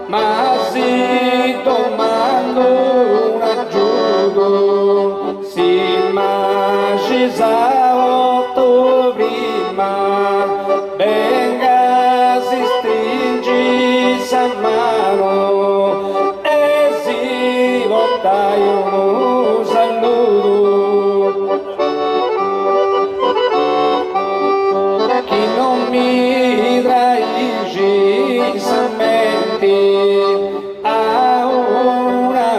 Mas se tomando un aggiugo, si magisa ottobrima, venga si stringi sa mano e si votai un saluto. Chi non mi traigi sa mente a uno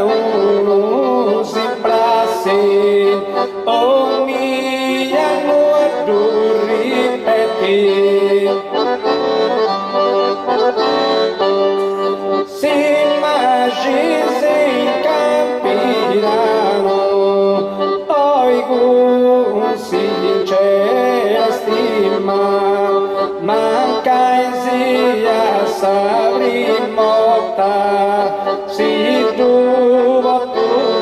si place o mi hanno a tu ripeti si immagini capirano oi sincera stima manca sia sabri morta si tu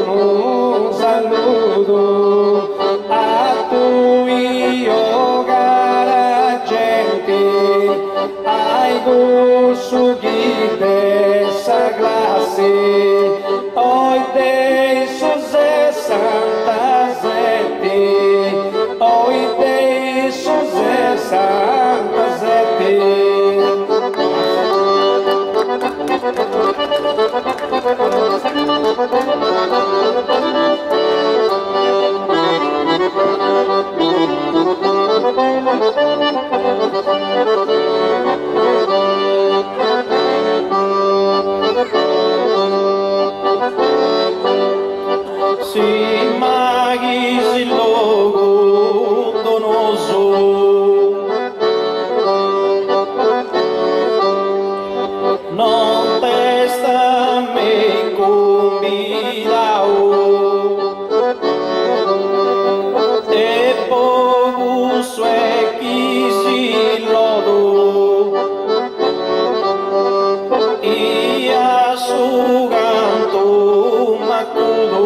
un saluto a tu io gara gente ai gusto dessa classe oi dei suze santa zete oi dei suze santa zete. Si maghi logo donoso non testa me convidao e poco sue chi si lodo ia su canto macudo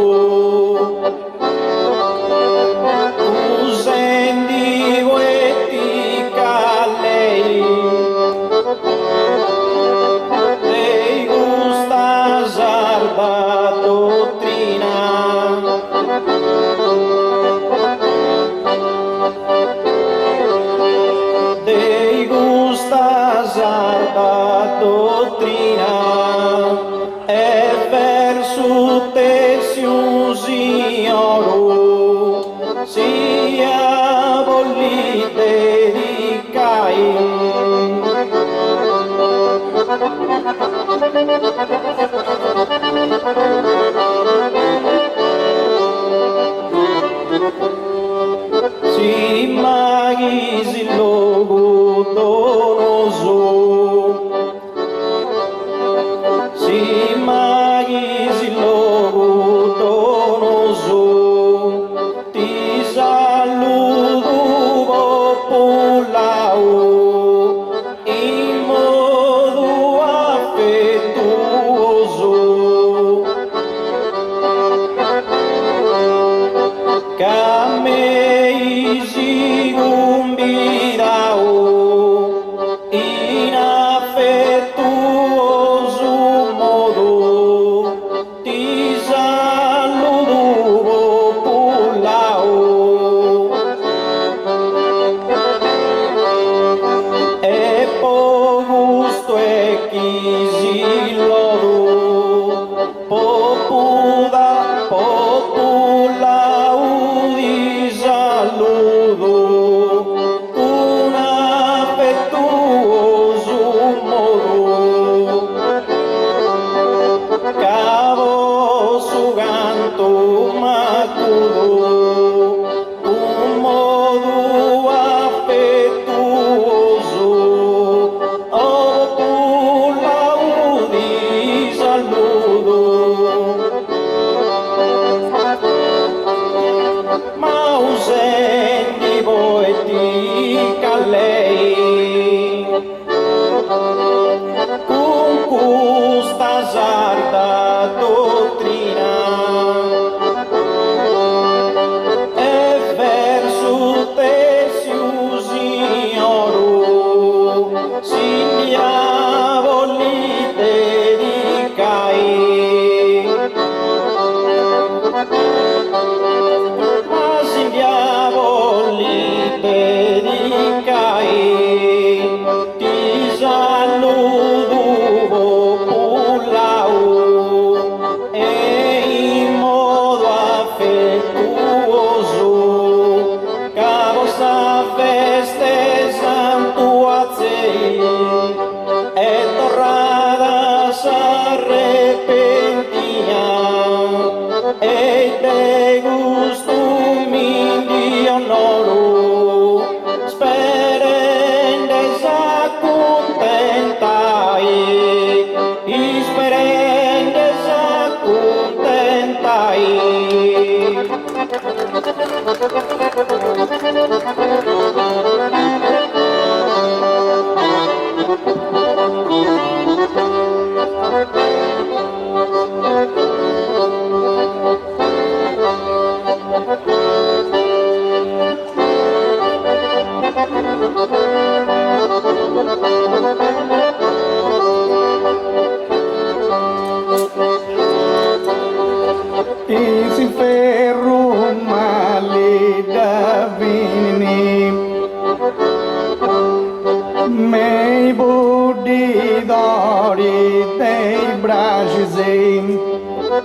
dottrina e verso te si usi oro sia volite di Cain si maghi logo donoso si maghi logo e te gustum indi honoru, sperendes accontentai, sperendes accontentai. Inferrum malida vini, mei budi dori dei bragizei,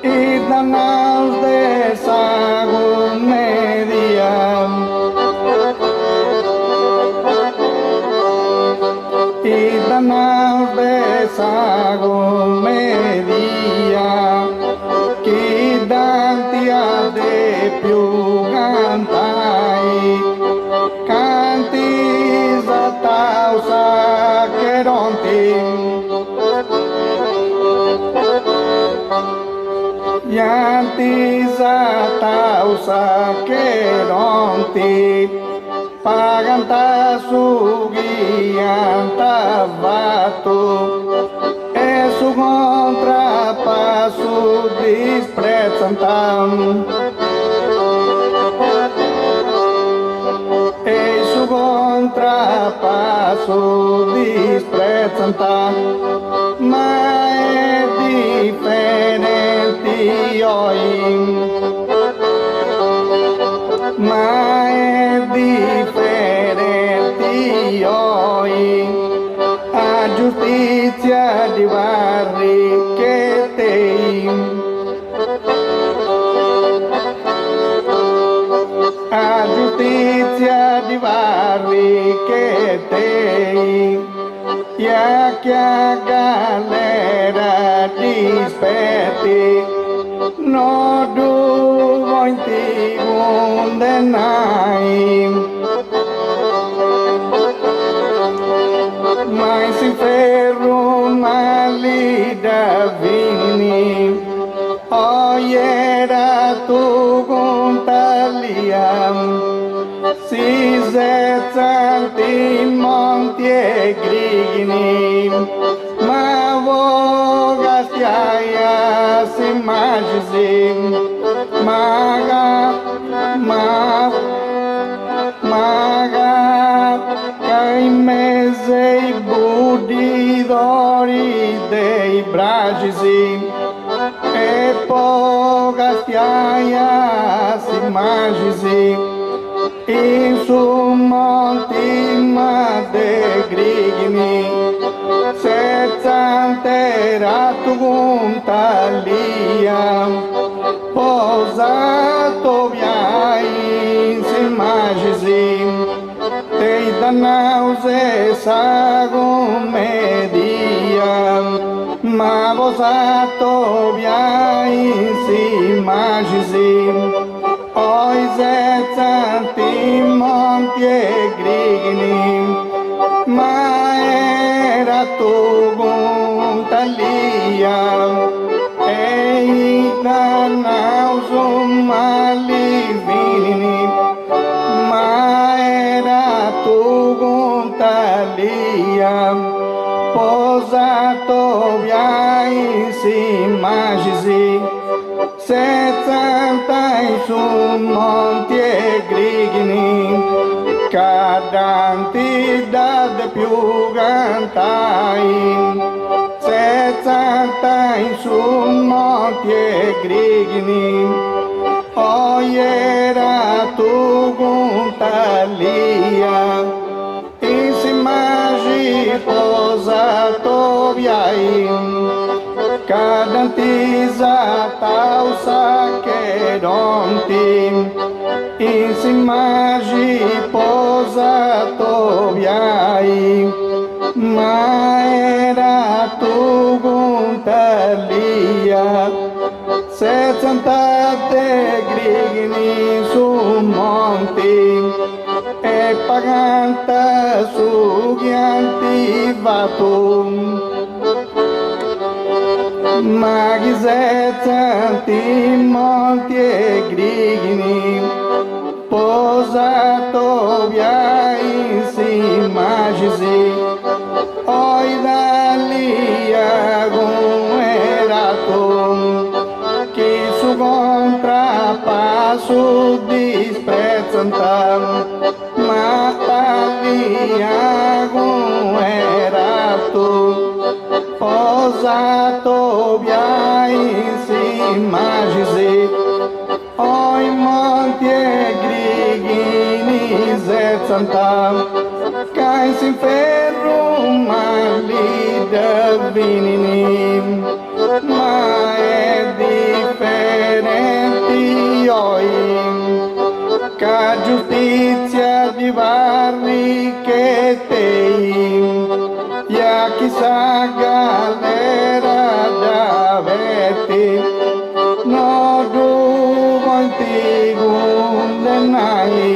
e danas de sago media, e danas de sago media, che dantia de più cantai, canti zatausa che ronti, yanti zatausa che ronti, paganta sugi anta vato, e su contrapasso disprezzantam, e su contrapasso disprezzantam, ma è differente oi, ma è differente oi, a giustizia di vari che te, a giustizia di vari che te, e che a galera dispetti, no duvo in ti condenai, ma si ferro malida vini, oiera tu contaliam, si zezzanti monti e grigni, ma vogastiaia si magisi, maga, cai mesei budi dori dei bragisi, e pogastiaia si magisi, in su monti ma de grigni, sezzantera tu guntalia, posato viai si magisi, te danause sagum media, ma posato viai si magisi, oi zezzanti monti e grigni, ma era tu guntalia, e danausum malivini, ma era tu guntalia, posato viai si magisi, sezzanta in su monti e grigni, cadanti da de più cantai, sezzanta in su monti e grigni, oiera tu guntalia, in si magi posato viai, cadantiza tausa che ronti, in si magi posato viai, ma era tu guntalia, Secentate grigni su monti e paganta su ghianti vatum. Maghi secenti monti e grigni posato via in si magisi oi dali agun eratum che su contrapasso disprezzantam ma dali agun eratum posato via in si magisi oi monti e grigini zetzantam cai si ferro mali davininim ma è differenti oi ca giustizia di varri che tei ya chissà galera daveti no duvo antigun denai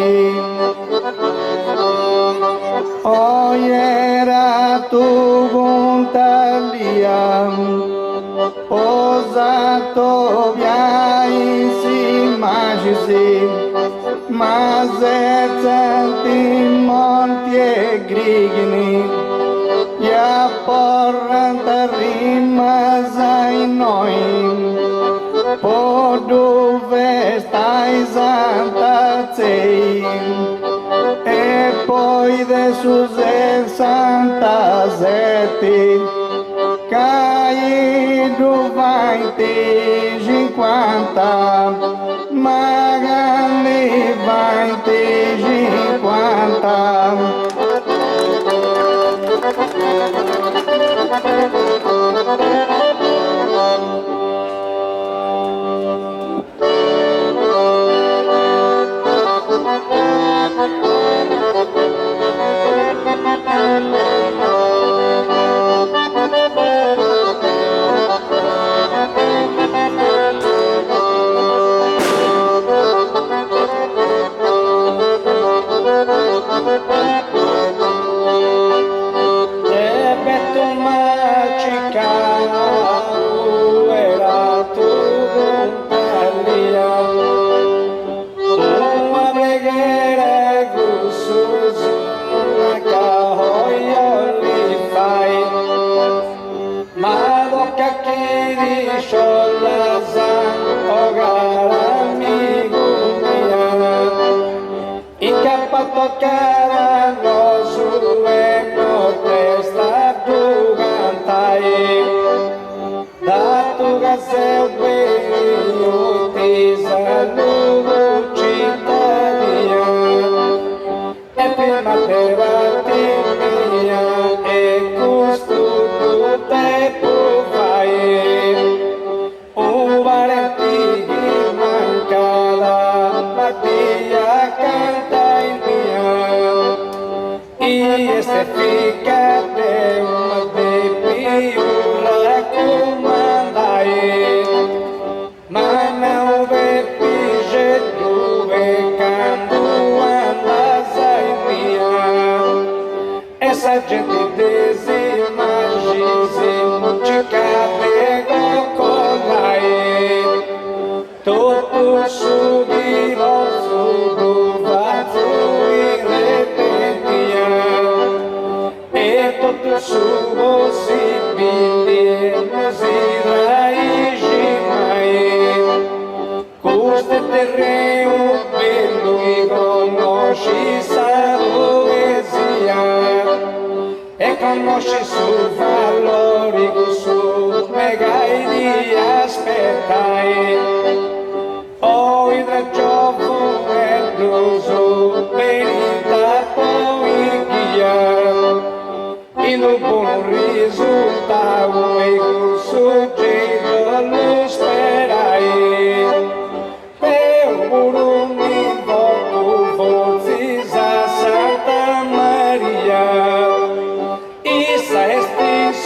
oi era tu guntaliam posato via in si magisi mas eccenti monti e grigni ja porranta rimas ai noi po dove stai santa sei e poi de suze santa zeti cai duvainte 50 magari vainte 50 conosce sul valore su megai di aspettai o il raggiovo è bluso benita poi guia in un buon risultato e il soggetto lo sperai per un invoco forza Santa Maria Isa estis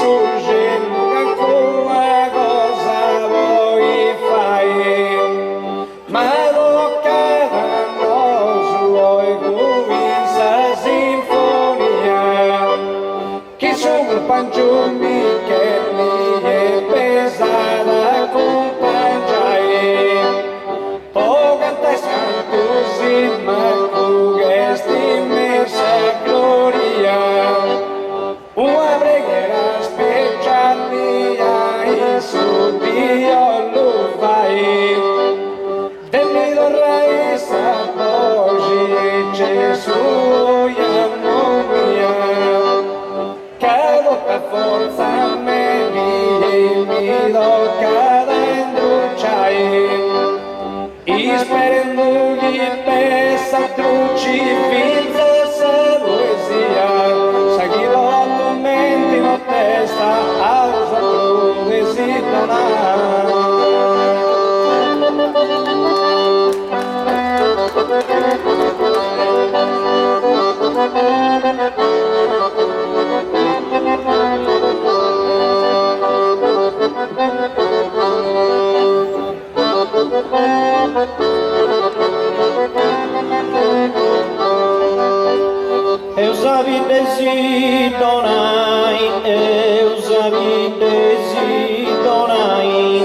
Eu sabia desi donai, eu sabia desi donai.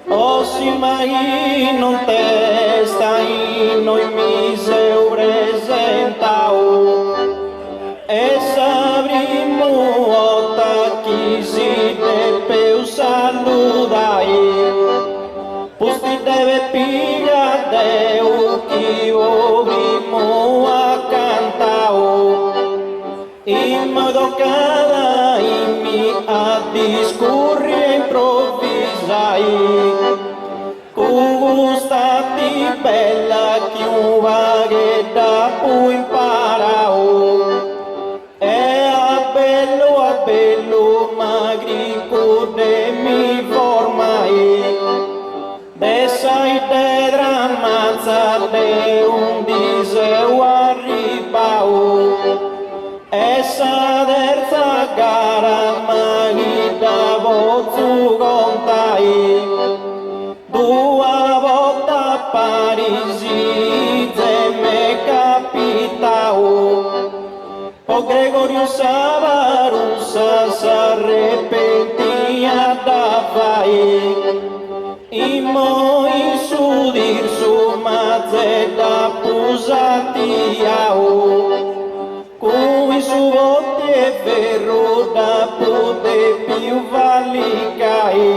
O si mai non testa in noi mise presentau. E sabrimo otta chi si deve saludai. Pusti deve piglia Deu chi obrimo a cantau. In modo cada mi a discorri e improvvisai. Gustati bella chiuva che da poi imparau. E a bello magrico de mi formai. Desai de dramazza de un diseu arribau. Essa terza gara magita vozzu contai. Dua volta Parisi me capitau. O Gregorio Savarusa s'arrepentia da fai. Imo in su dir su mazzetta pusatiau. Cui su volte e ferro da pote più valicai.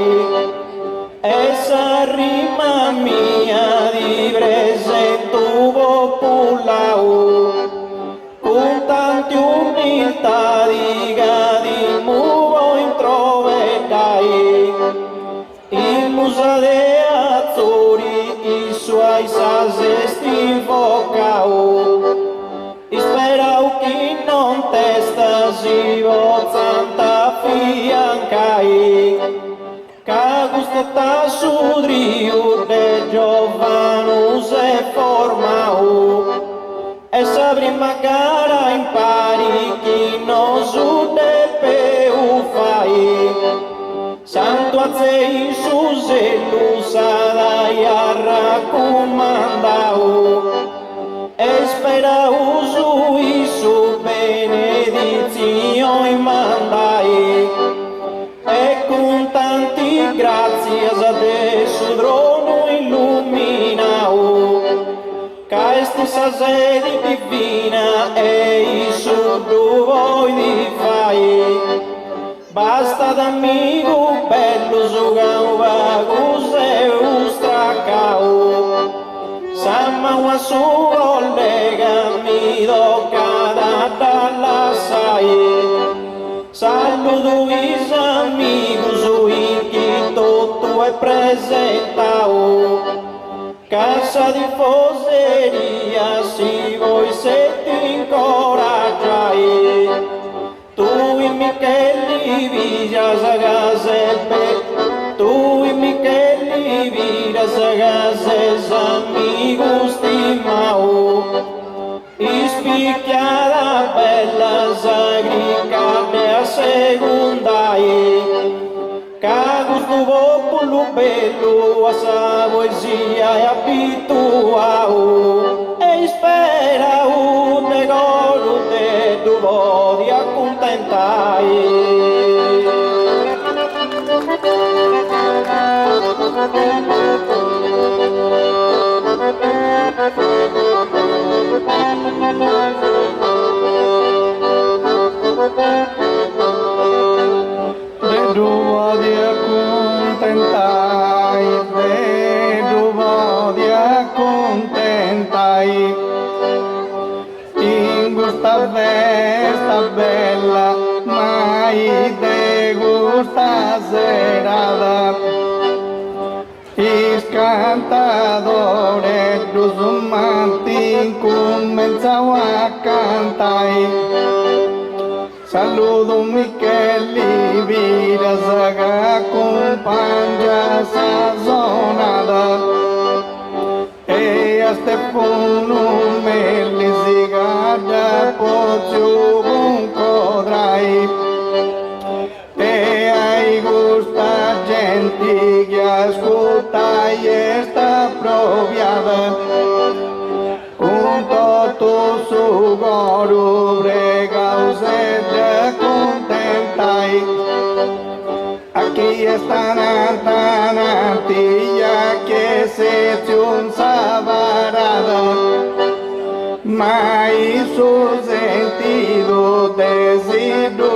Essa rima mia di presento popolau. Con tanti umiltà di muovo introvetai. In musa de Azzurri i suoi sasesti invocau. Sperau chi non testa si vozzanta fiancai. Ca gusto ta sudriu de Giovanus e formau. E sa prima gara impari chi non su deve fai. Santo azzei su zellu sadai a raccomandau. E sperau su isu benedizione mandai. E con tanti grazie adesso trono illuminau. Ca stessa sede divina e isu tu voi di fai. Basta d'amico bello sugau vagus e ustracau. Sama wa su collega mi docada dalla sai. Saludo is amigos in chi tutto è presentau. Casa di Foseria si voi se ti incoraggiai. Tu in Micheli Villa Sagasebe. Tu in Micheli Villa Sagasebe amigos stimau. Ispicchiata bella sagricate a secondai. Ca gusto popolo bello a sa poesia e abituau. E sperau de golu te tu vodi accontentai. Deduvo di accontentai, deduvo di accontentai. In questa festa bella, mai de questa serata. Is cantadores rusumanti comenzau a cantai. Saludo Micheli Vira Saga e ai gusta gente que ascolta e sta proviada con tutto su goro bregaus e de contentai aqui está na tia que se un sabarada mas o sentido decido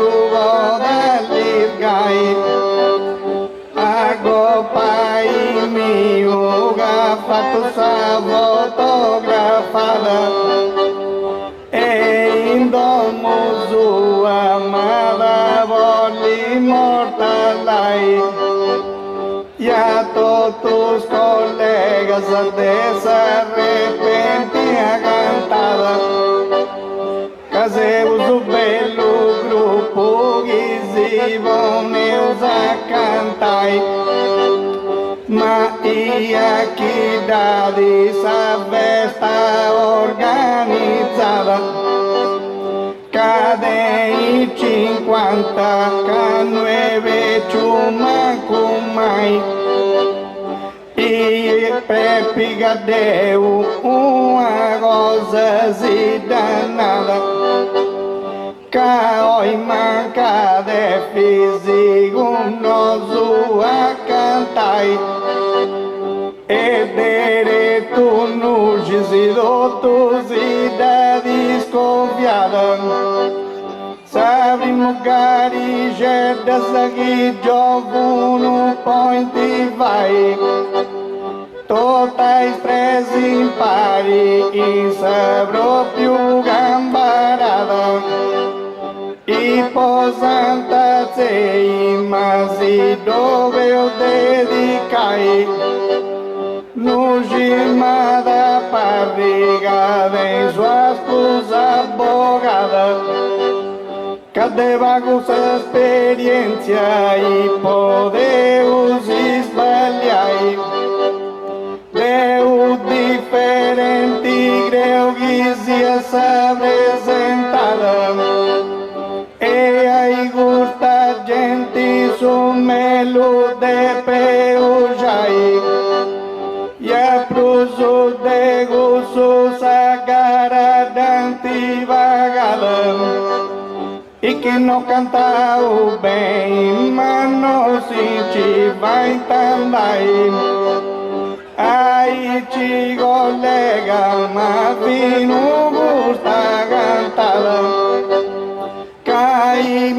da ligai ago pai mio gafato sa fotografada e indomo sua amada voli mortalai e a todos os colegas dessa repentina cantada casemos o belo grupo que se vão neus a cantar ma e aqui da essa festa organizada cadê 50 canue chuma kumai e prepiga deu uma goza danada caoi manca de físico nosso a cantai e direito no gizidotos e da desconfiada sabemos garigedas aqui jogo no point vai totais três impari e sabropio gambarada e posanta sei mas e dove eu dedicai no gima da barriga vem suas coisas abogadas cadê bagunça experiência e poder os espalhar deu diferente greu guizia se apresentada e aí gusta gente sumelo de peujai e a pruso de gozo sagara dante vagada e que não canta o bem mas não sente vai também ai ci colega ma vino gusta cantada cai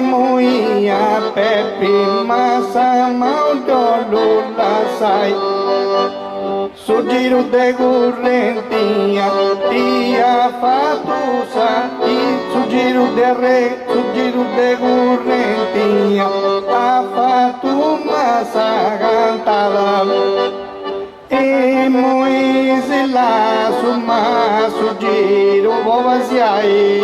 moi a pepi massa maldo la sai su giro de correntinha e a fatusa e su giro de correntinha a fatuma sa cantada e Moise lá suma su giro bovaziai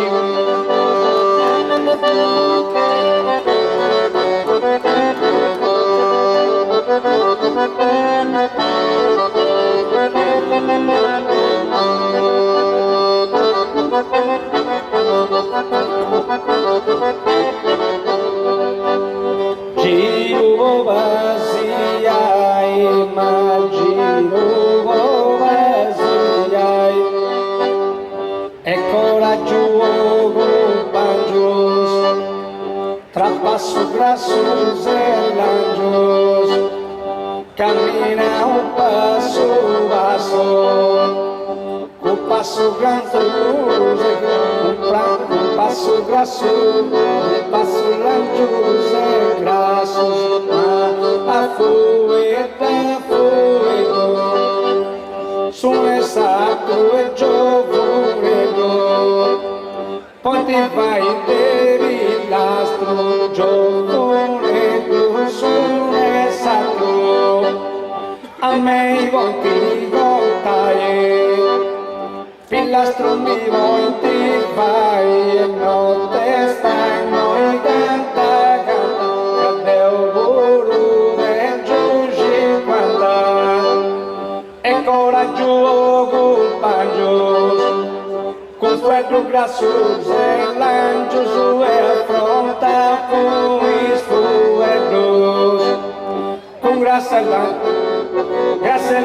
giro vaziai ma giro vaziai é coraggio companhos trapasso braços e lanjos cammina un passo com passo grande um passo grasso um passo lanjos e graços a fueta sulle sacro e giovane ponte vai interi l'astro giovane sulle sacro a me volti voltai pilastro mi volti vai e notte stanno in canta cadeu buru e giungi quando e coraggio companhos com do graçoso e lanchoso e affronta com os fuegos. Com graça e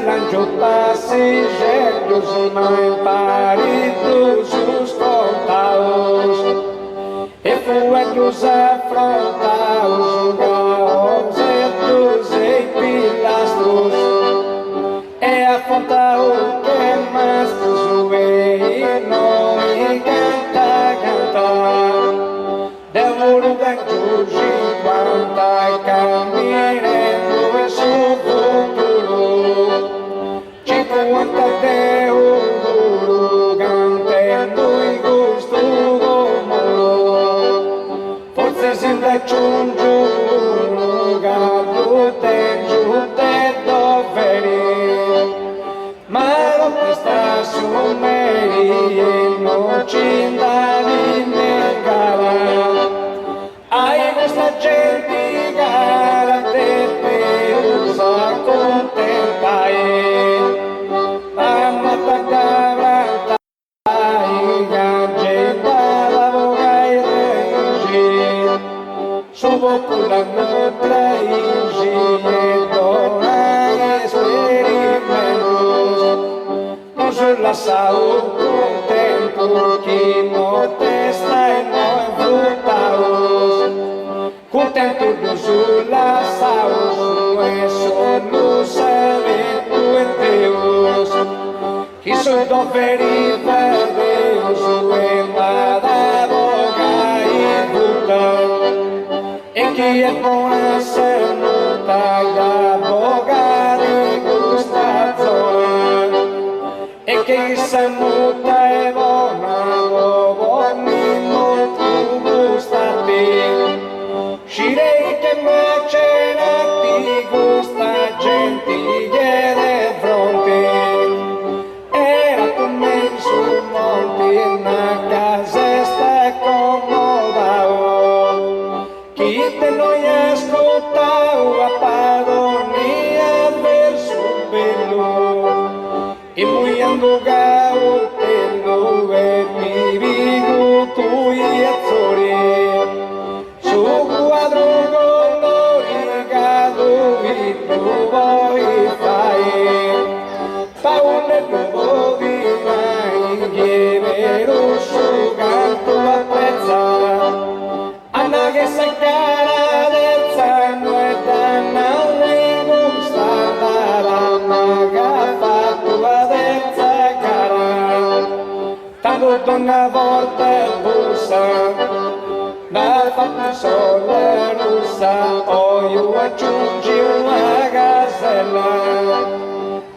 lancho passageiros não paridos os contados. E fuegos afrontados, gaosetos e pilastros. E afronta o que mais e não e canta. Devo dentro de quanta caminhando e seu futuro. Ci quanta Devo cantando e gusto come. Forse si raggiunge un luogo te doveri. Ma non ti sta su me e non ci andavi negare. Hai questa gente cara te usa contentai. Mamma t'aggravata i gaggetta la vogai reggi. Subo con la nostra igi e dona esperimento. Sulla saúde contento que no te está e no enfrentados. Contento do sulla saúde e solo sabendo em Deus. Que sou do ferido Deus e nada boca e luta. E que é bom ser nota da boca de gustação. E che se muta e buona, buoni tu gustati. Scirei che me c'era ti gusta gentile de fronte. Era tu me sul monte una casa sta accomodao. Chi te noi ascoltao a padonia verso bello. E muy andugao tendo e mi vigo tu e azzurri. Su quadro colorigato e tu vuoi fai. Paolo nuovo di mai che vero su canto apprezza. Anna che sa caradezza non è danna ne gusta la maga tanto una volta bussa, ma fatta sola russa, poi io aggiungi una gazella,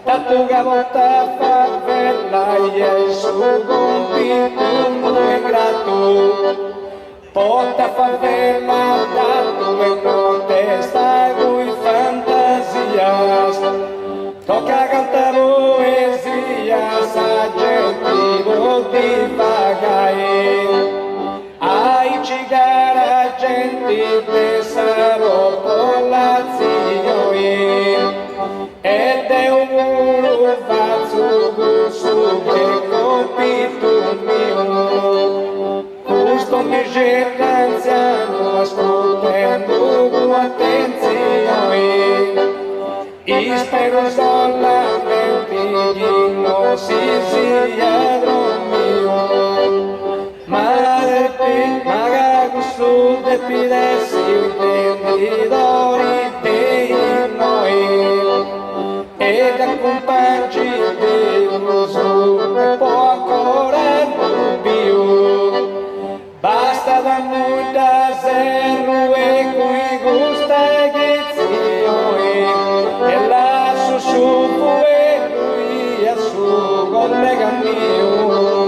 tanto che volta favela e il suo compito non è grato, porta favela tanto e non te stai voi fantasias, tocca cantare poesia, s'aggettivo di pagai. Ai cigara gente te sarò popolazione ed è un muro fazzo gusto che compito mio. Questo mi cerca anziano ascoltando con attenzione. E spero solamente che non si sia dormito. Magari questo te pidessi intenditori di noi. Ed accompagni deluso un po' ancora non più. Basta da muda zero e qui gusta che e lascio su e lui a suo collega mio.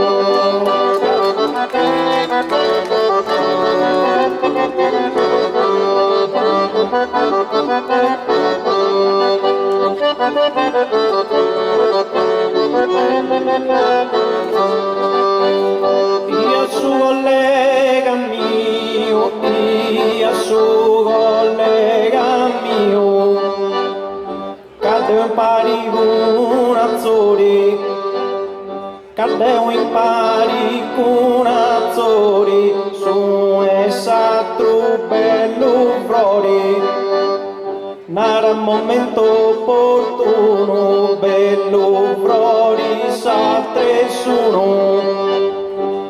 Io su collega mio, io su collega mio, cadê pari con azzurri, cadê in pari con bello flori, nara momento opportuno, bello flori sa tressuno,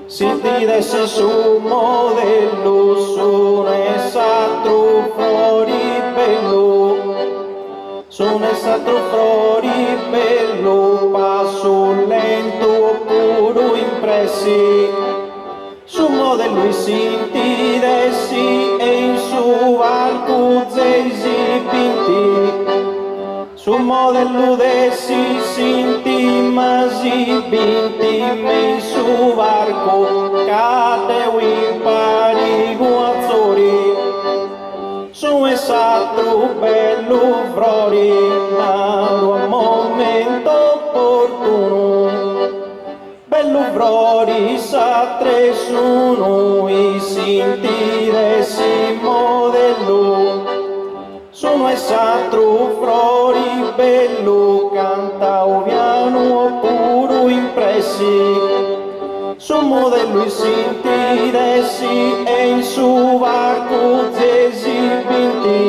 si ti desse su modello su ne satro flori bello, su ne satro flori bello, passo lento puro impressi, su modello i sinti dessi e in su arco zesi pinti, su modello dessi sinti masi binti me in su arco cade impari guazzori, su esatto bello flori, naro a momento opportuno, bello flori sa tressuno, i sinti dessi modello, sono esatto flori bello, canta o piano puro impressi, su modello i sinti dessi e in su barco zesi binti,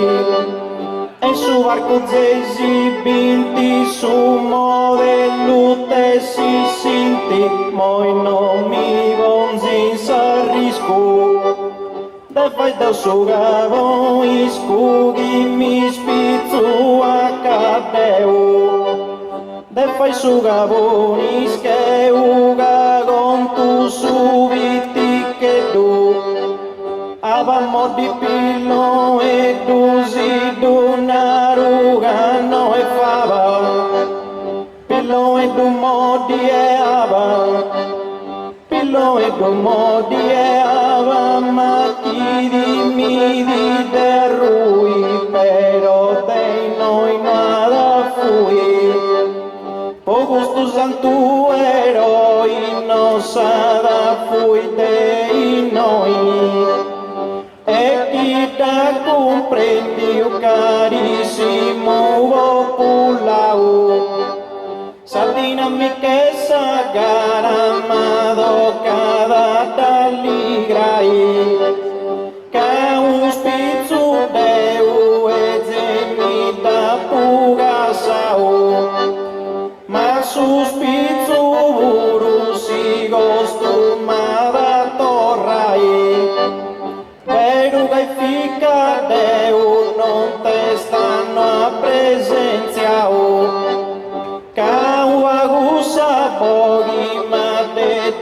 e in su barco zesi binti, su modello tessi sinti, moi non mi gonzi s'arrisco, da fai da sugavo iscughi mi spizzu a cadeu, da fai sugavo ische uga con tu subiti che tu, avamo di pillo e dusi d'una ruga no e fava, pillo e du modi e ava, pillo e du modi e ava, ma chi di mi di derrui, però dei noi nada fui, po gusto santuero y no sada fui dei noi, e chi da comprendi carissimo populau, sa dinamichezza garamado cada taligrai, ca un spizzu deu e zemita pugasau, ma su spizzu buru si costumava torrai, peruga e fica deu non te stanno a presenziau, cau agusa pochi ma te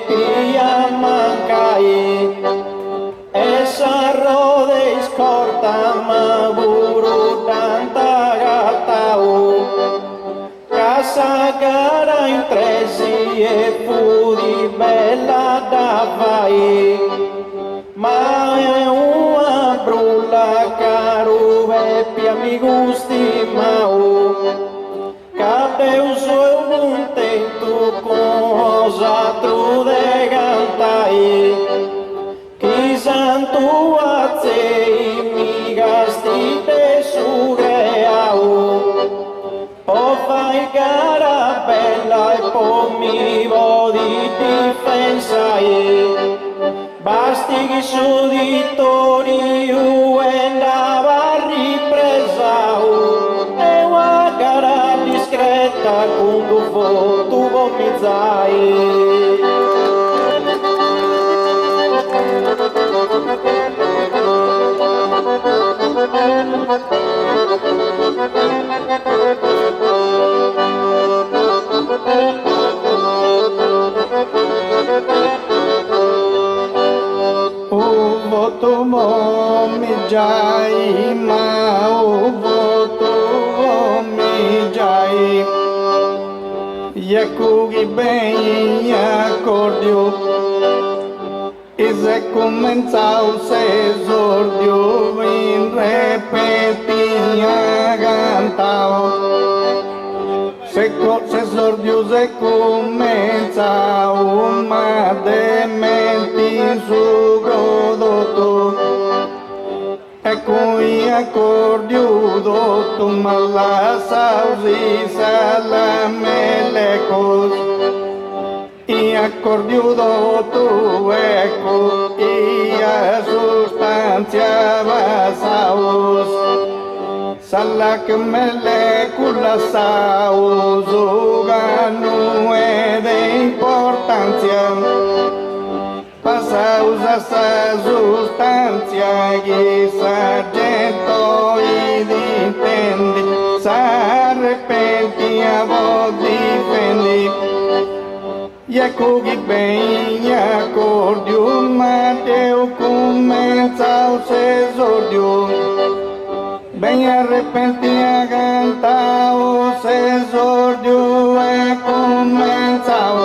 pia mancai, e sarro de scorta ma buru tanta gatau, casa gara in tresi e fu di bella da fai, ma è una brulla caro e mi gusti mau, cade un suo contento cosa trude cantai, chi santo a te mi gastite su greau, o fai gara bella e poi mi vodi difensai, basti che su di Torio e andava ripresau, e una gara discreta con tu vomizzai. voto mi jai ma voto mi jai Yakugi ben accordio e se comenzau se esordio in repetia cantao se esordio se comenzau ma de menti su prodotto e qui accordio dotto ma la sausi salame lecos e accordio dotto ecco e a substância saús. Salak molécula saús, o não é de importância. Passa a usar essa substância que sargento e entende, se arrepende a voz defende. E a que bem acordio, Mateu começa o exórdio. Bem arrepende a cantar o exórdio e começa o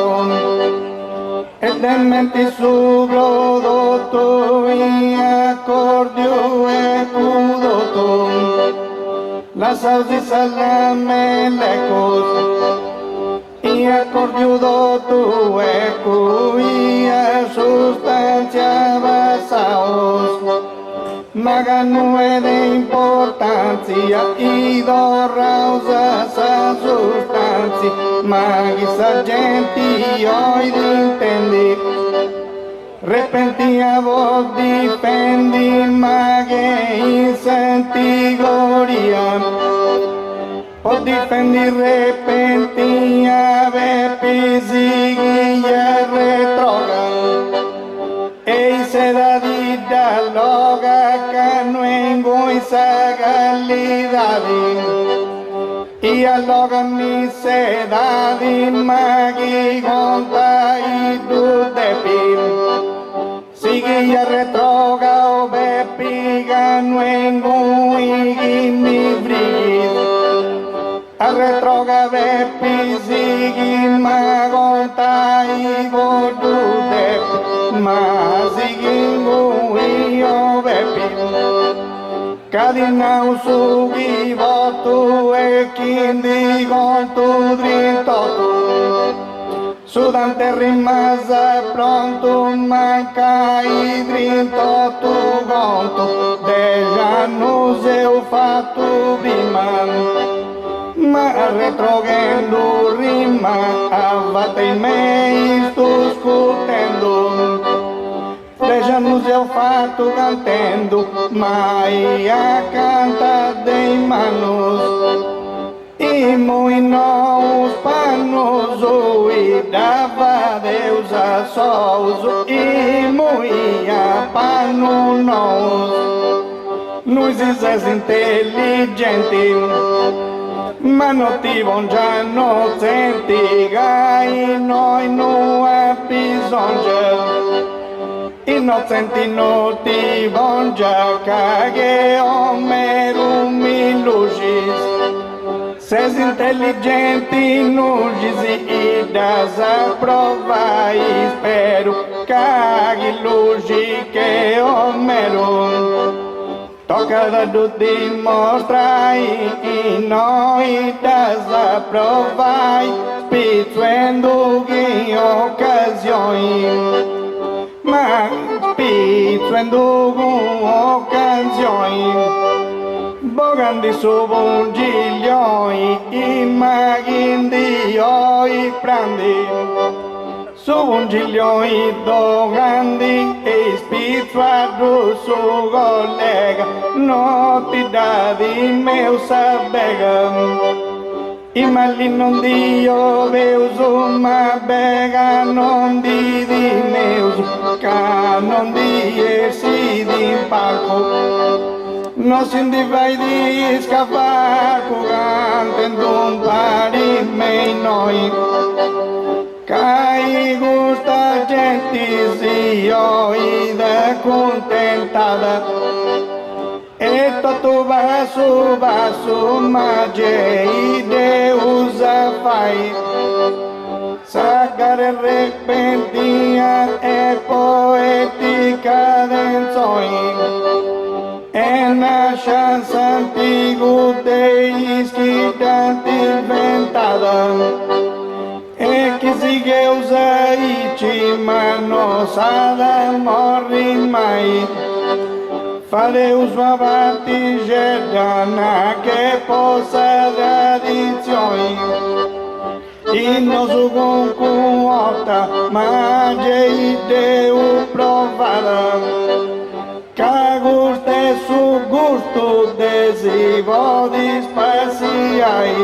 Edemente subrodoto e accordio e cudoto. La sausi salamelekos e accordio doto e cui a substantia vasaos. Maga não é de importância e do rausa essa substância. Mas a gente hoje entende. Repenti a voz defende, mas in sentigoria. O defendi repenti a bepisiguia retroga. E se da vida loga que não engoiça galidade. E alloga-me sedade, maghi conta e do depi. Sigue a retroga o bepiga, no engui mi bris. A retroga bepi, sigue ma conta e go do depi. Ma sigue ngui o bepi. Cadina sugi voto e quindi conto dritto. Sudante rimase pronto, manca e dritto tu conto. 10 anni eu fatto prima, ma retrogendo rima, avate me sto scutendo. 10 anos eu fato cantando, mas a canta de manos. E moinó os panos, e dava Deus a sós, e moia pano nós és inteligente, mas não tivam já não sente, e nós não é pisonja. Innocenti noti bonja caghe omero milugis. Ses intelligenti nugis e das aprova espero caghe lugi que omero. Toca da do dimostra e noi das aprova spizzuendo in occasioni. Ma spizzuendo occasioni, bogandi su bungiglioi, immagindi oi prandi, su bungiglioi dogandi e spizzuado su collega, non ti dà di meu sabega. I mali non dio veus uma bega non di meus ca non di esi di palco non si vai di scappar cantando un pari mei noi cai gusta gente si oi da contentada. E tu basso, magei Deus a fai. Sagare repentinha e poética canzoni. E na chance antigo deis que tanto inventada. E que sigue usai ma nossada morre mai. Fare uso avanti gedana che possa tradizioni. no su con cuota, mangia e deu provada. Ca gusto é su gusto, desivo dispaciai.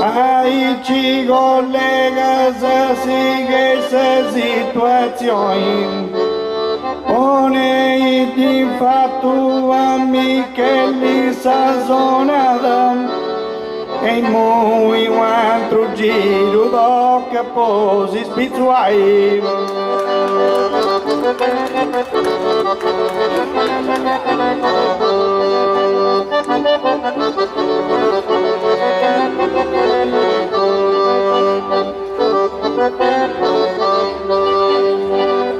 Ai ci collegas a sigue essa situazione. One di fatto amiche sazonada. E muy altro giro d'occhio posi spizzuai.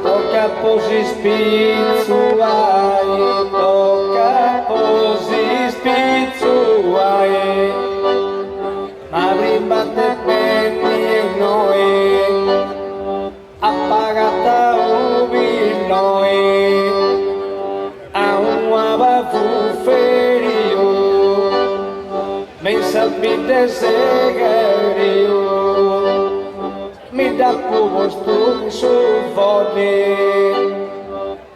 Tocca posi spizzuai, tocca posi spizzuai, ma prima te penni noi, appagata noi, a un abafuferio, mi sapete segario. Mi dà posto su vode,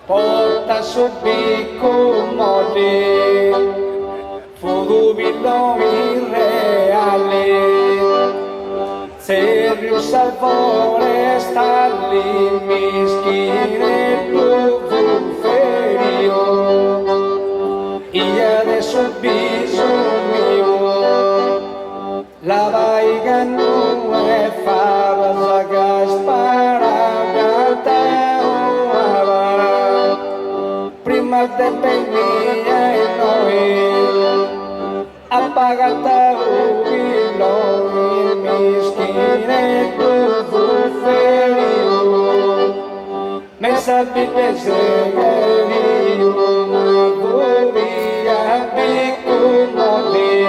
porta su picco mode, fudubilo irreale, serio salvore stalli mischine tu ferio, io adesso bisogno, la vaiga non è fava zaga sparagata prima de pennia e noi appagata ubilo mischine tu ferio me sapete segario ma volia piccolone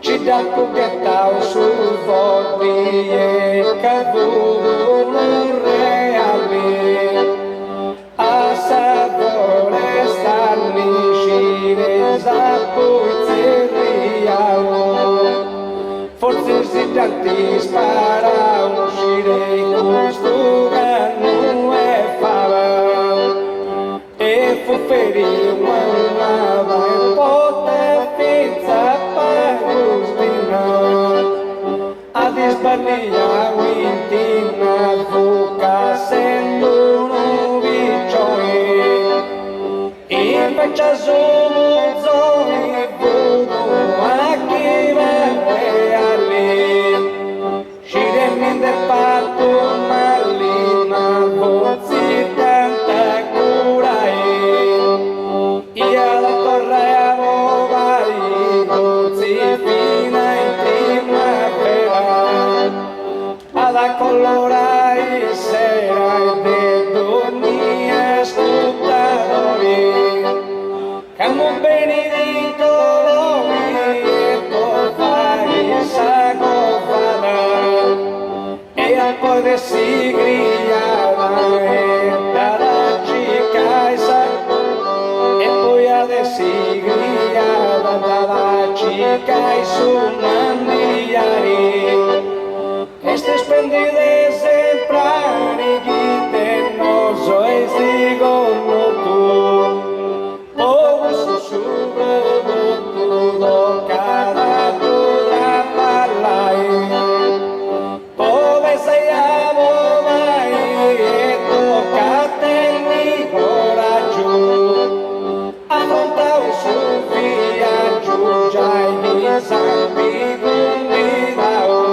ci dà coquetao su voti e cavolo reale a sapore stanni scire zapuzzeria forse si tanti spara uscire questo non è fava e fu ferire una pote pizza Adisbania wintina fuca sendo novicioe invece zoni vodo a chi reali sciremi del patto malina vozi tanta curai io la torre a vai vozi fina in primavera alla colorai sera de dunia scrutatori camo benedito lui e fai sagofana e al poder si grigliava e dalla cica e poi adesso si grigliava dalla cica e su mandiari este splendide sembrare chi te non so e sigo no tu oh su tutto cada tu da parlai dove sei amo mai e toccate mi coraggio affronta un suo viaggio già in Zambi guidao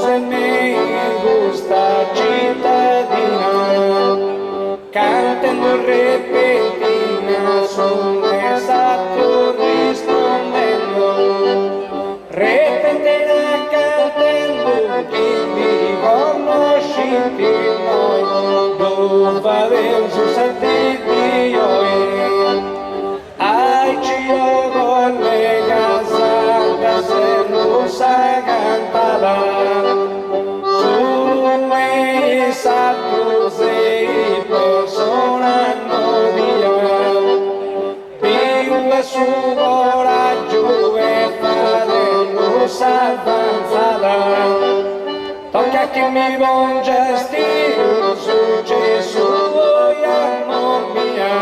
se mi gusta cittadina cantando repentina son esatto rispondendo repentina cantando chi mi conosci noi dove avevo su sentiti io ai cio collega santa se non sai cantare Satu sei persona no dia, pinga su mi buon gestito su Gesù e armonia.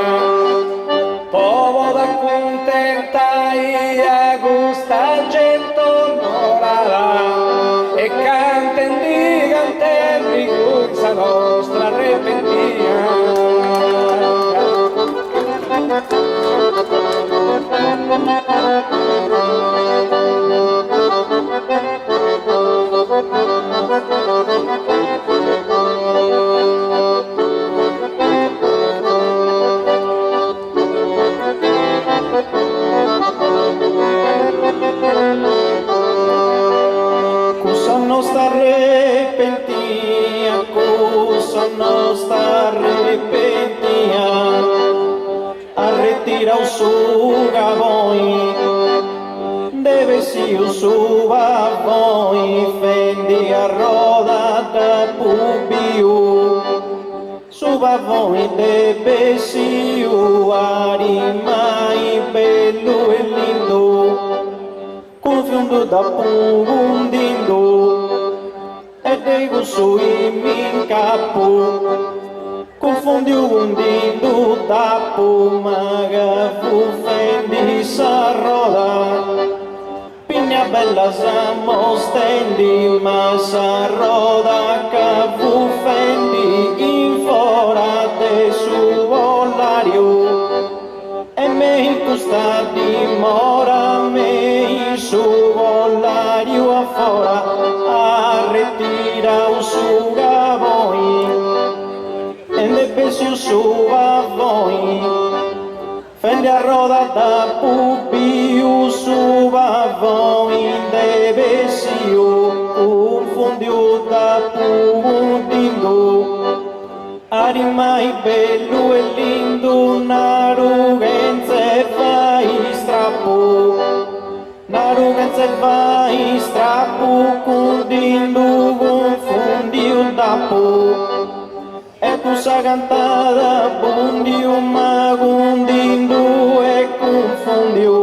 Povo da contentai a gusta gente onorata e cantendi questa nostra repentia. Cosa nostra repentia, cosa nostra repentia, arretira o suga voi, deve si o suba voi, fendi a roda da pubiu, suba voi deve si o arimai bello e lindo, confundo da pungundindo e dego sui min capo confondi o undindo da pumaga fendi sa roda pigna bella samo stendi ma sa roda cavu fendi in fora de su volario e me custa dimora me su volario afora arretira o suga voi e de pesio suba voi fendi a roda da pubiu suba voi de besio confondiu da pundindo arimai bello e lindo narugenze vai strappo narugenze vai strappo condindo confondiu dapo e tu sa cantada bundiu magundindo e confondiu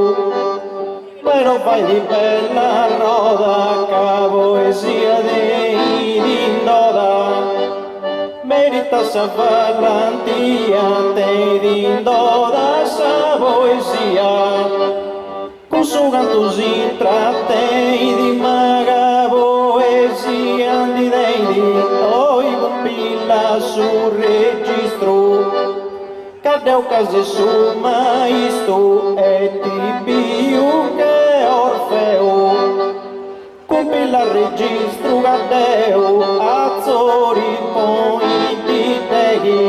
però vai di bella roda ca poesia de dindoda merita sa valentia te dindoda sa poesia con su canto si trattei di maga poesia di deidi oi compila su registro cadeu case su maisto e ti più che Orfeo compila registro cadeu azzori poi di teghi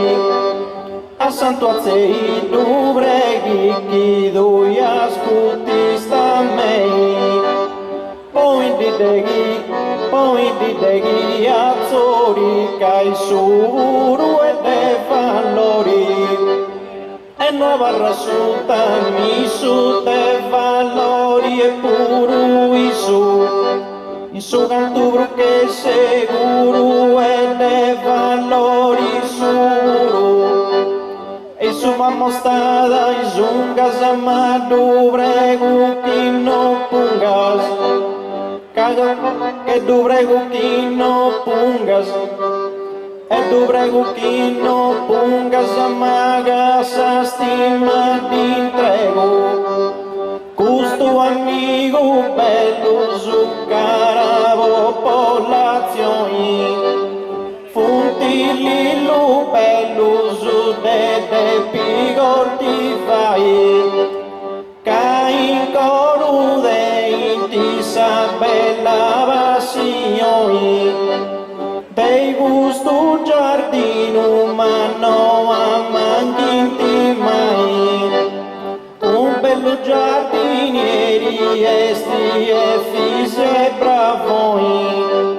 a santo azzei dubreghi chi doi ascolti sta mei poi di teghi azzori cai suru e de valori e nuova rasuta mi su de valori e puro isu in su cantubro che seguro e de valori suru e su mamostada e zungas amado brego que no pungas caga que do brego que no pungas e do brego que no pungas amagas a stima ti entrego custo amigo bello zuccaravo popolazioni funti lo bello su de pigor ti fai cai coro de ti sa bella passioni dei gusto giardino ma no ammanchi mai un bello giardinieri esti e fisi e bravoi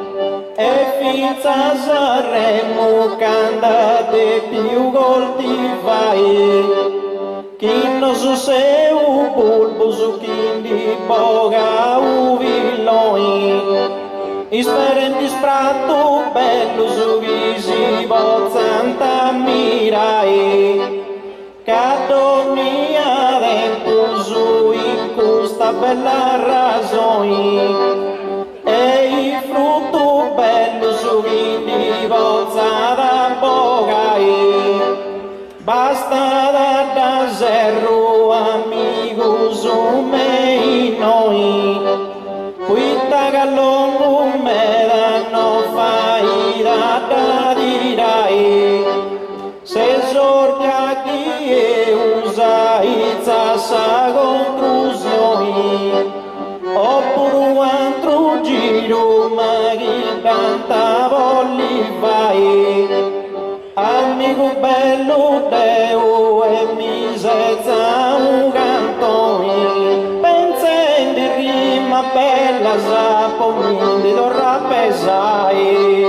e finza Sanremo candate più gol ti fai chi non so se un bulbo su chi di boga u villoi isperenti spratto bello su visi bozzanta mirai cadonia dentro su in questa bella ragione e il frutto bello su Basta da zero amigos umei noi Cuita galongu meda no fai da dirai Se sorgia chi e usa izza sa conclusioni Oppure un altro giro ma chi tanta volli fai Amico bello Deo e mi senza un cantone Pensa di rima bella sapo mi di dovrà pesare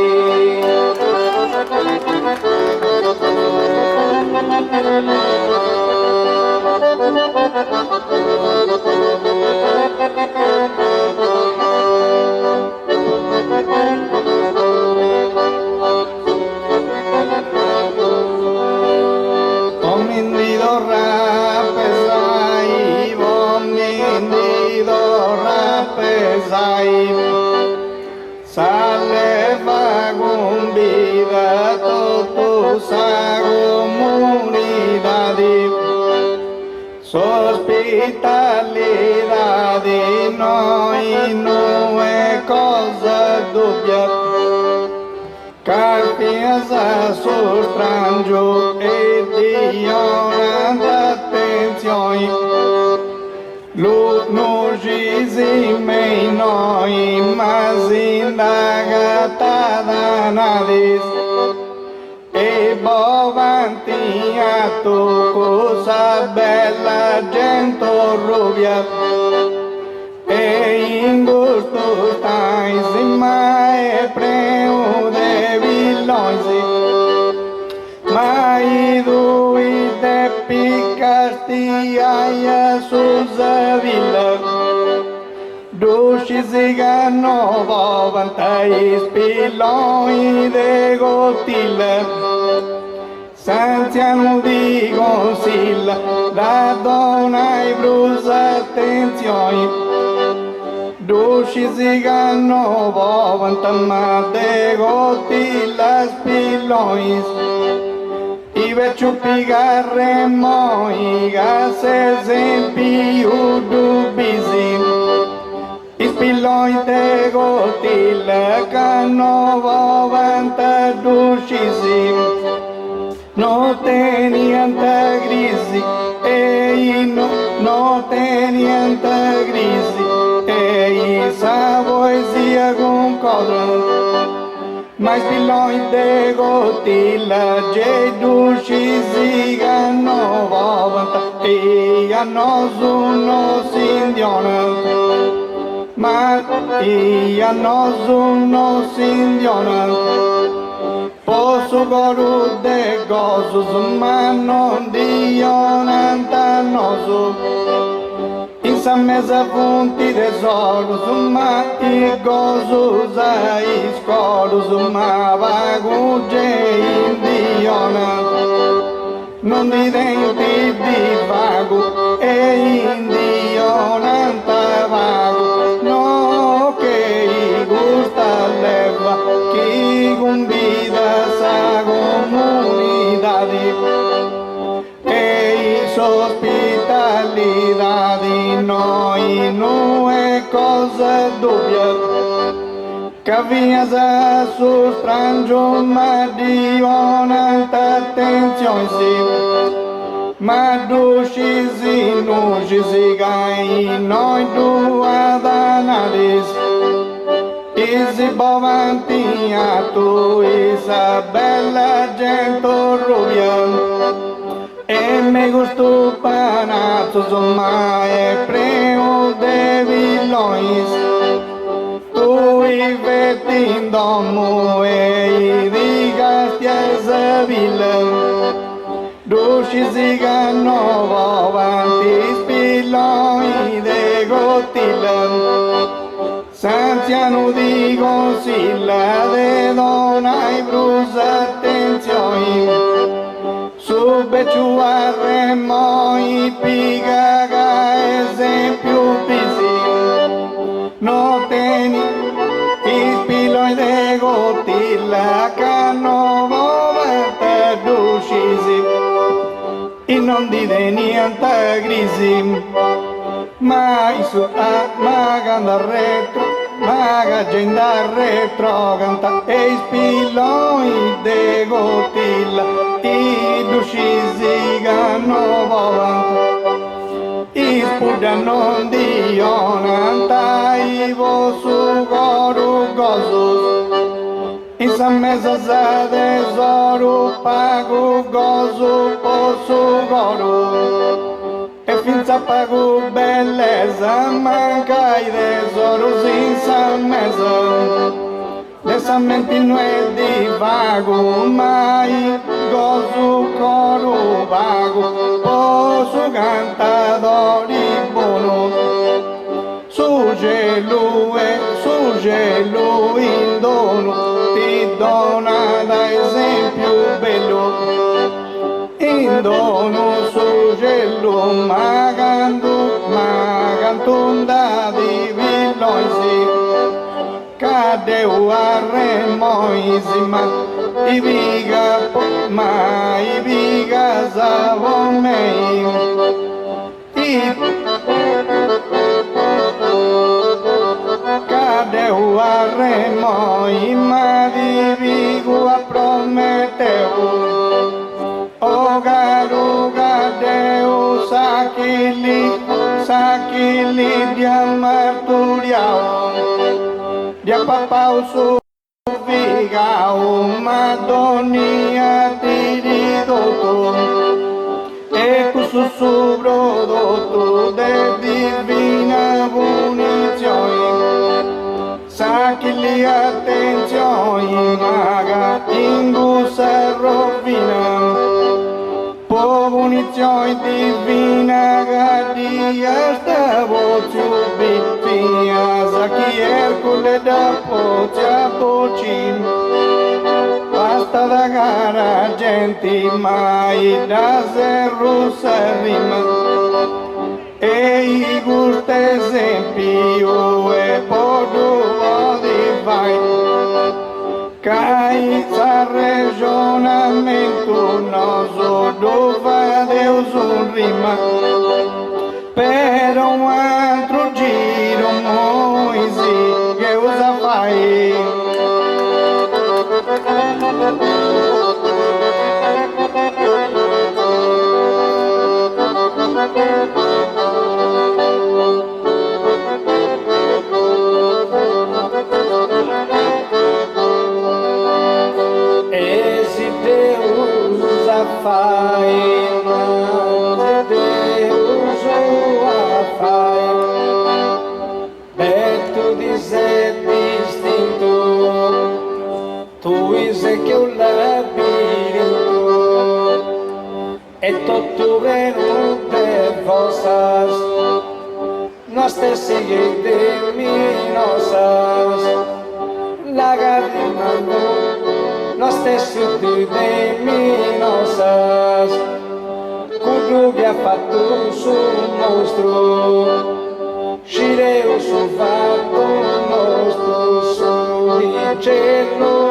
Sale vagumbida todo sa comunidad Sospitalidad noi non è cosa dubbia Capienza sul strangio e di attenzione L'unugizime noi mas indagata da nadis E bovanti a tu cosa bella gente rubia E in gusto stai mai preu de villoisi Mai dui de picasti aia susa villa Duci zigano vovantai spilloi de gotilla Sanziano di consiglia La donna e brusa attenzioni Duci zigano vovantai de gotilla spilloi Ive ciupigarre moi gas esempi udubisi Ispilloi te gotilla cano vovanta ducisi No tenianta grisi no tenianta grisi sa poesia con codron Mas pilões de gotila, de duchisi, no vovanta, e a nós nos indiana. Mas e a nós nos indiana. Posso goru de gozos, mas não dionanta nosso. Essa mesa fonte tesouros, uma e gozos a escoros, uma bagunça indiana. Non di denti di vago e indiana vago, no che gusta leva, chi convida sa comunidade. E ospitalità di noi non è cosa dubbia che viene su strangio ma di onanta attenzione sì ma ducisi non ci si gai noi due danaris isi bovanti a tu isa bella gente rubia E me gusto panazzo somma e preo de vilões Tu i vetti in domo e i digasti a villa Duci zigano avanti spilloi de gotilla Sanziano di consiglia de dona e brusa attenzioni Sube ciuarre moi pigaga esempio pisi No teni ispiloi de gotilla cano vovata ducisi non dite niente crisi, ma su ma canta retro, ma che gente retro canta e spilloi de gotilla, i ducisi che non volano. Ispuda non dionanta i vosu goru gozus. Isa mesa za tesouro pago gozo posso goru. E finza pago beleza manca i tesouros insa mesa. Dessa mente não é divago, mas gozo coro vago, posso cantador e bono. Sugelo in dono, ti dona da esempio bello. In dono sugelo magantunda di villoisi. Cadeu a remoisima, ibiga ma ibiga zavomei. Cadeu a remoima, ibigo a Prometeu. O garuga deu sakili de amarturial. Dia papau su viga Madonia tiridoto e cu sussurro doto de divina munizione sa che li attenzioni maga ingusa rovina po munizione divina gadia sta voce bipia sa chi Ercole da pocia pocim basta da gara genti mai da Jerusalem e i gusto esempio e podo divai cai sa ragionamento nosso dova Deus rima per un altro giro Moisi che usa fai e se Deus usa fai che un labirinto e tutto venute vossas nós te seguideminosas lagrimando nós te sudideminosas cudo que ha fatto su nostro Shireu su fatto nostro su il cielo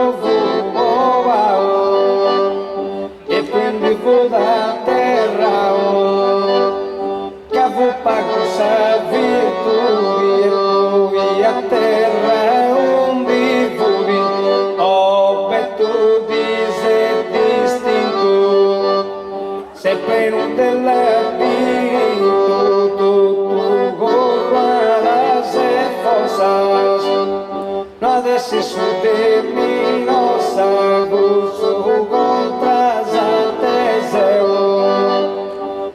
e prendi da terra che vu pago sa virtù e a terra un vivuri oh petto dise distinto sempre un dell'abito tu guarda se fossas no adesso su de mi no saguso contra zatezeu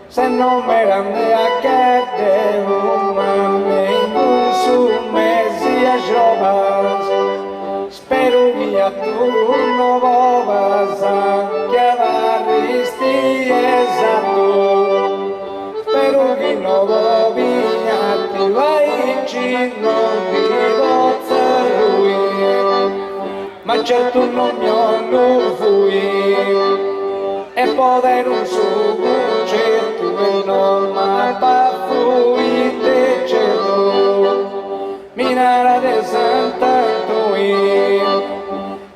se non me rande a cade uma nem su mesi a jovas spero via tu no vovas che avaristi esatto spero che no vovia ti vai non vivo ma certo non mi lo fui e poter un suo certo e non ma fui te certo minara de santa toi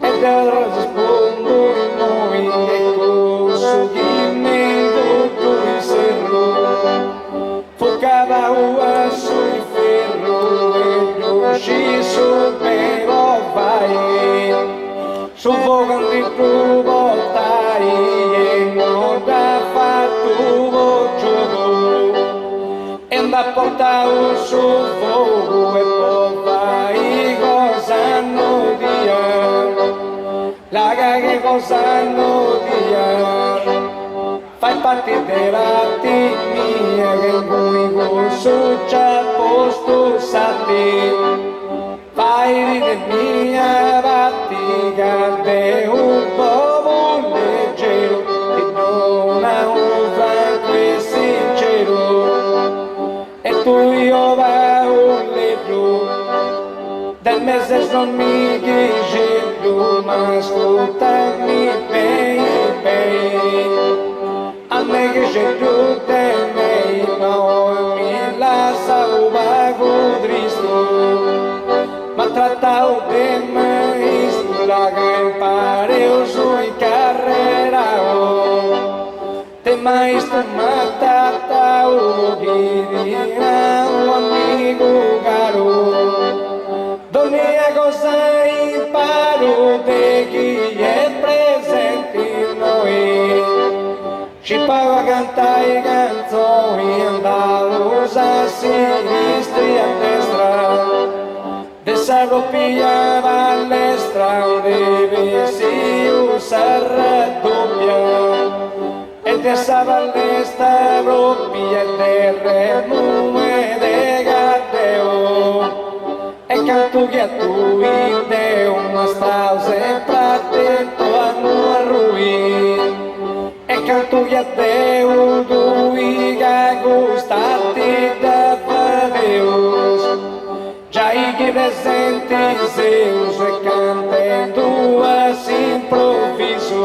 e del rispondo noi e coso che mi tu sei la porta su fogo e poi fai cosa non dia, la che cosa non dia, fai parte della mia che cui su c'è posto sappi, fai di mia battiga de un po' leggero che non ha un franco sincero e tu io va un libro del mese non mi dice più ma ascoltami bene a me che c'è tutto e me no mi lascia un vago tristo ma trattavo de me la che pareo sui carrerao te maestro matata o dirà un amigo caro dormia cosa imparo de chi è presente in noi ci paga cantare canzoni andalusa a sinistra e a destra esa ropilla balestra deve si usar doppia ed esa balestra ropilla de remume de gateo e canto che a tu ide una sta sempre attento a non ruin e canto che a te un duiga gustati da Deus già i presenti Zeus e cantando assim improviso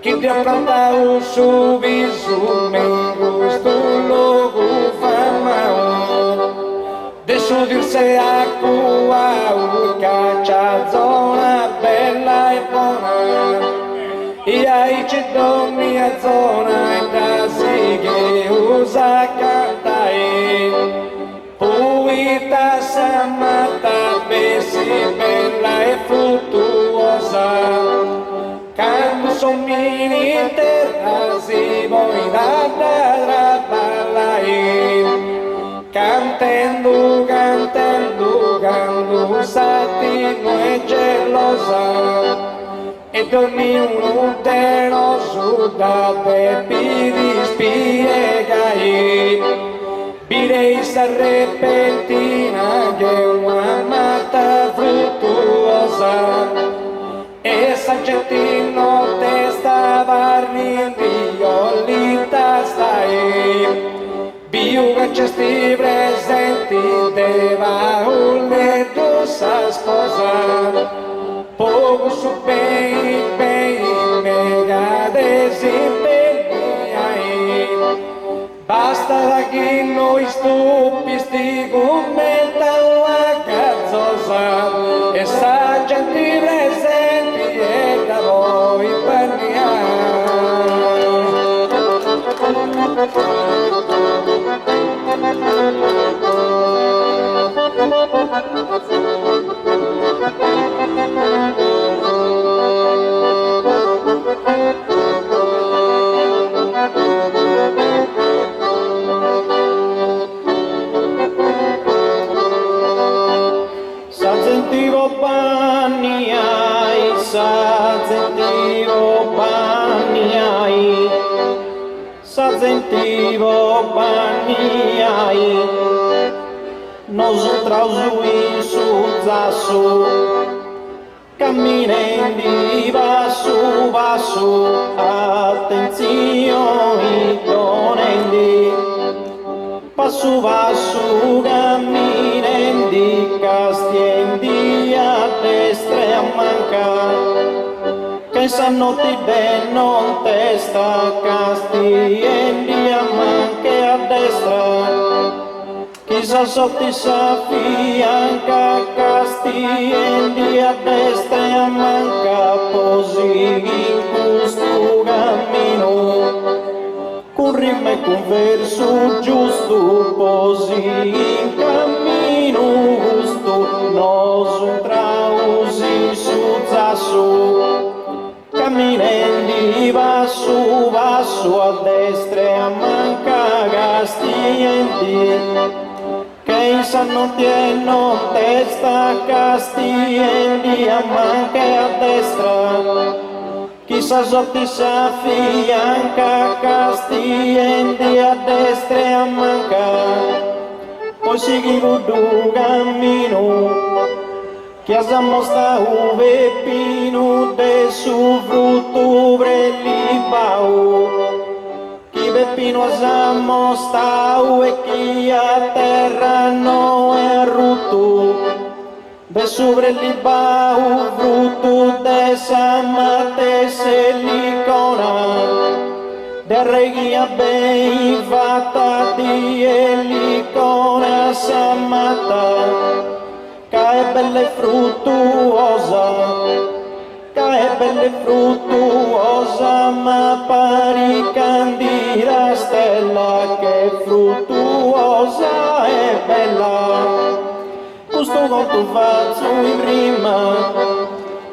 que ti affronta o subiso me gusto logo famao deixo dirse a cua o caccia zona bella e buona e aí ci do mia zona e da si che usa cantai Poeta samata besi bella e fruttuosa quando sommini in terra si vuoi da ballare cantando, cantando, cantando satino e gelosa ed ognuno te lo suda per pidi spiegai Birei repentina che una mata fruttuosa essa gente non te stava rindio lita stai biuga cesti presenti deva un letto sa sposa poco su bem mega desimpegni basta che noi stupisti commenta la cazzosa e sa gente presenti e da voi Sentivo baniai nos trauzuin sul camminendi vasu vasu attenzione donendi pasu vasu camminendi castiendi a destra e a manca che sanno ti ben non testa castiendi a manca a destra chissà sotto sa fianca castiendi a destra e a manca così in questo cammino con rima e con verso giusto così in cammino giusto nos trausi su zasso camminendi vasu vasu a destra e a manca castiendi, che non tiene testa castiendi a manca a destra, chissà sorti sa fianca castiendi a destra e a manca, poi segui vudu cammino, che a mostra un pepino de su frutto brelli bau, chi pepino a mostra e chi a terra no è rutto, de su brelli bau frutto de samate silicona, de regia ben fatta di elicona samata, che bella e fruttuosa, ma pari candida stella, che fruttuosa e bella. Questo conto faccio in rima,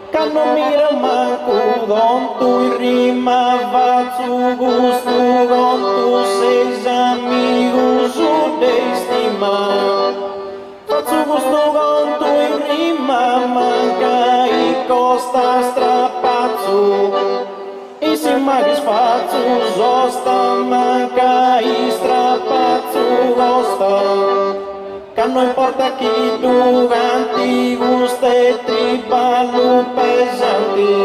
che non mira manco donto in rima, faccio gusto conto sei amico su de stima. Faccio questo conto in rima, manca i costa strapazzo, e se magari faccio sosta, manca i strapazzo costa, che non importa chi tu canti, gusta e tripalo pesanti,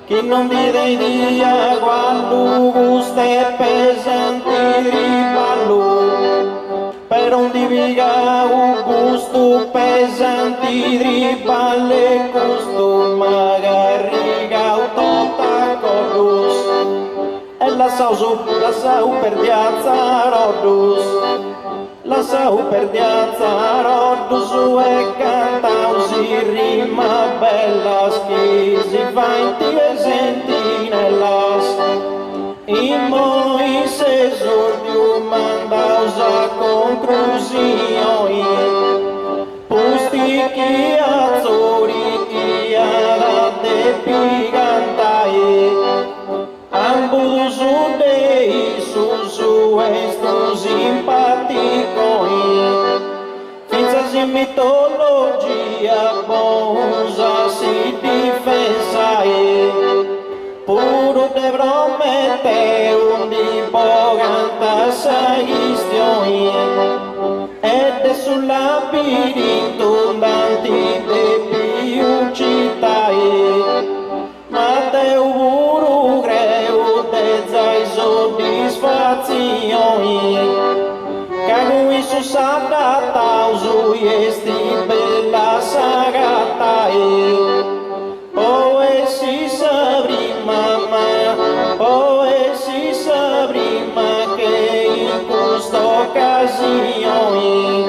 chi non vede dia quando gusta e pesanti ripalo. Per un diviga un gusto pesanti ripalle gusto magari gautota cordus e la sau per piazza rodus, la sau per piazza rodus e canta si rima bella si fa in tie sentinellas. I Moises ordiu mandausa conclusioni, pusti chi azzori chi alla te pigantai, ambudu su dei su esto simpaticoi, finza si mitologia bonza si difensai, puro te promette un di poganta sagistioni ed è sul labirinto danti de più cittadini, ma te uru creo te zai soddisfazioni, cagui su sada tausu esti bella sagatai. Oh, e si saprima che in questa occasione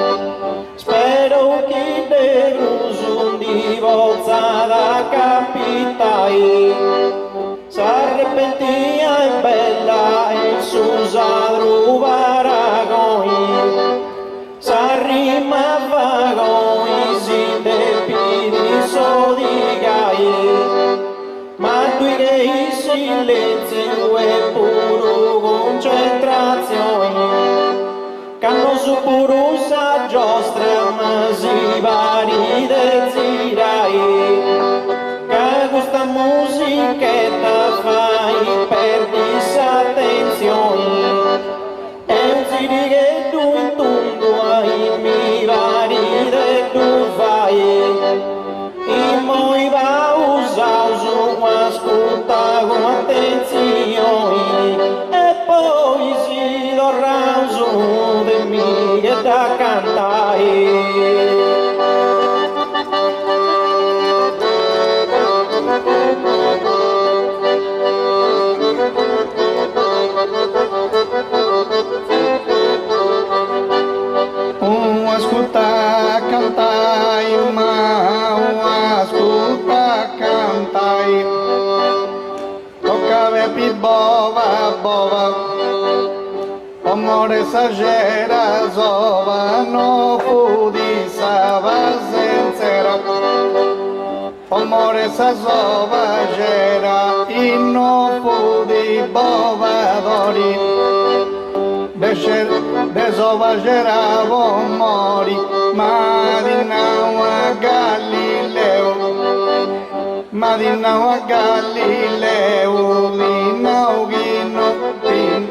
spero che de un di volta da capitai s'arrepentia in bella e susadru varagoi s'arrimava goi si de pidi sodigai, ma tu che in silenzio e puro concentrazione, che non su puro sa giostra ma si vari de zirai, che questa musichetta fai per disattenzione, e un sidi che tu in tungo ai mi vari de tu fai. I moi va usauso ascolta con attenzione e poi si dorrauso de mi che da cantare. Ascolta cantai, ma ascolta cantai, tocca pi bova bova, amore esagera zova, no fudi sava senzera, amore sa zova gera, no fudi bova dori. desovageravo mori, Madinawa Galileo, Madinawa Galileo, Linau Ginotin,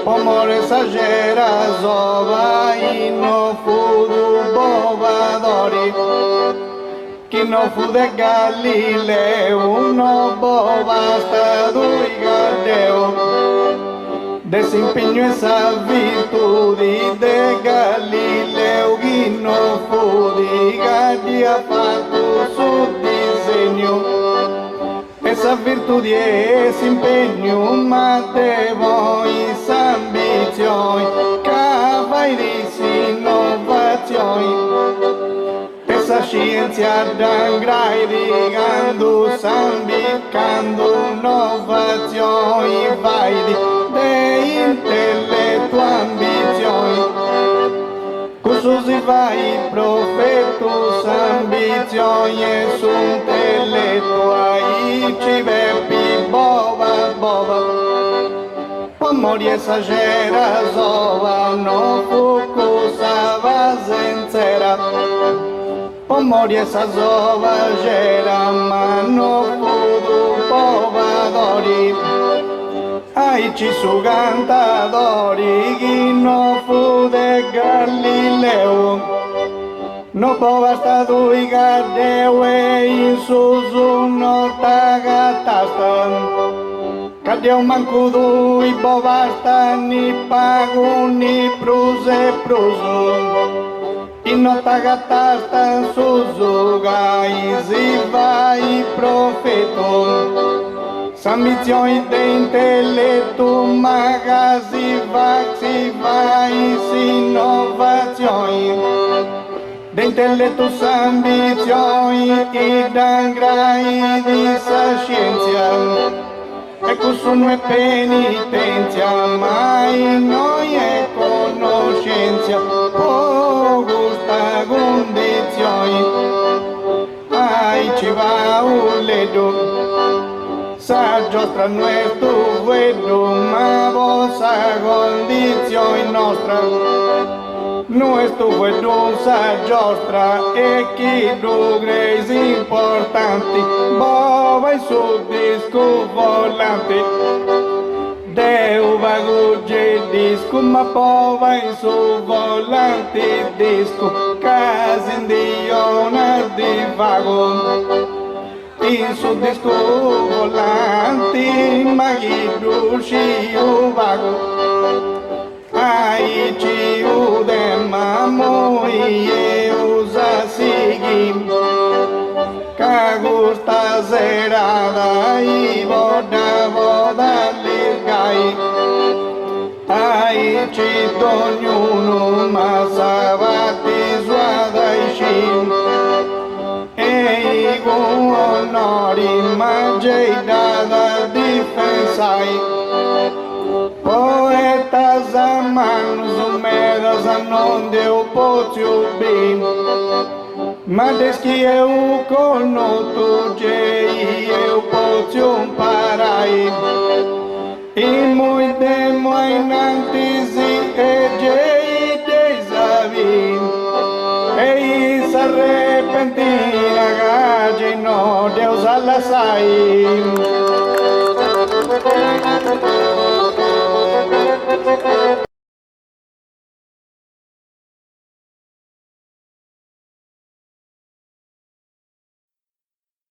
Pomore sagera zova ino fudu bovadori, que no fu de Galileo, no bobasta duigadeo, desempeño esa virtud de Galileo, que no fu de Gadia fatto su diseño. Essa virtude e esse empenho matevões, ambições, cavairice, inovações. Essa ciência d'angrai digando, sambicando, inovações, vai de intelecto, ambições. Cursos e vai profetos, ambições, intelecto, aí tiver boba, boba. Pomori exagera, zova, no focusava zenzera. Pomori essa zova gera, mano fudu povadori. Ai ci sugantadori, no fu de Galileo. No povasta dui gadeu e in suzu no tagatastan. Cadeu manco dui povasta ni pagu ni pruse prusu. E no tagatastan suzu gais e vai profeto. Sambizioni de inteletto, magasi, vaxi, vai, innovazioni. De inteletto, ambizioni e d'angrai di scienza. E questo non è penitenza, mai noi è conoscenza. Oh, gusta condizioni. Ai ci va un ledo. Sa giostra nuestro vuelo, ma vos a condición nostra. Nuestro vuelo sa giostra e chi dugreis importanti, bova su disco volante. Deu vaguge disco, ma pova su volante disco, casa indiona di vago. In su disco volanti, maghi sciu vago. Ai ci udema moi e usa sigim. Ca gusta zerada i voda ligai. Ai ci ognuno ma savati zuada i shim. Ei onori magei da difensai. Poetas a manos humedas a non deu potio bem. Mas desde que eu conoto eu potio parai. E muito antes e desavi. Ei se arrepentina gage no Deus alla sai.